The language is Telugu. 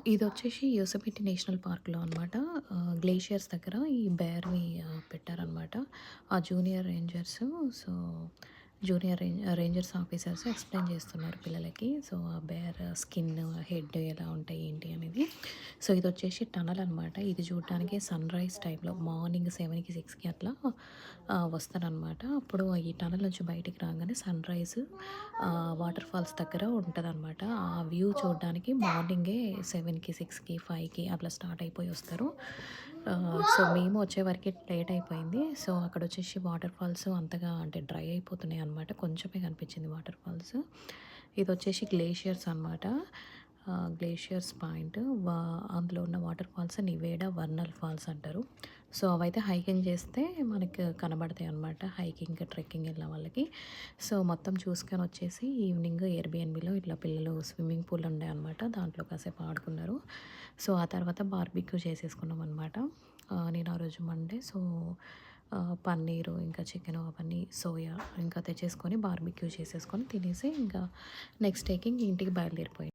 ఇదొచ్చేసి యోసెమిటీ నేషనల్ పార్క్‌లో అనమాట. గ్లేషియర్స్ దగ్గర ఈ బేర్‌ని పెట్టారనమాట. ఆ junior Rangers so, Rangers officers explain చేస్తున్నారు పిల్లలకి. సో, ఆ బేర్ స్కిన్, హెడ్ ఎలా ఉంటాయి, ఏంటి అనేది. సో, ఇదొచ్చేసి టనల్ అనమాట. ఇది చూడటానికి సన్‌రైజ్ టైంలో మార్నింగ్ 7కి, 6కి అట్లా వస్తాననమాట. అప్పుడు ఈ టనల్ నుంచి బయటికి రాగానే సన్‌రైజ్ వాటర్ ఫాల్స్ దగ్గర ఉంటదనమాట. ఆ వ్యూ చూడడానికి మార్నింగే 7కి, 6కి, 5కి అట్లా స్టార్ట్ అయిపోయి వస్తారు. సో, మేము వచ్చేవరకి లేట్ అయిపోయింది. సో, అక్కడొచ్చేసి వాటర్ ఫాల్స్ అంతగా అంటే డ్రై అయిపోతున్నాయి అనమాట. కొంచెమే కనిపించింది వాటర్ ఫాల్స్. ఇదొచ్చేసి గ్లేషియర్స్ అనమాట. Glaciers point. అందులో ఉన్న వాటర్ ఫాల్స్ నివేడా, వర్నల్ ఫాల్స్ అంటారు. సో, అవైతే హైకింగ్ చేస్తే మనకు కనబడతాయి అనమాట. హైకింగ్, ట్రెక్కింగ్ వెళ్ళిన వాళ్ళకి. సో, మొత్తం చూసుకొని వచ్చేసి ఈవినింగ్ ఎయిర్‌బిఎన్‌బిలో ఇట్లా పిల్లలు స్విమ్మింగ్ పూల్ ఉండే అనమాట. దాంట్లో కాసేపు ఆడుకున్నారు. సో, ఆ తర్వాత బార్బిక్యూ చేసేసుకున్నాం అనమాట. నేను ఆ రోజు మండే సో, పన్నీరు, ఇంకా చికెను అవన్నీ సోయా ఇంకా తెచ్చేసుకొని బార్బిక్యూ చేసేసుకొని తినేసి ఇంకా నెక్స్ట్ డేకి ఇంక ఇంటికి బయలుదేరిపోయాం.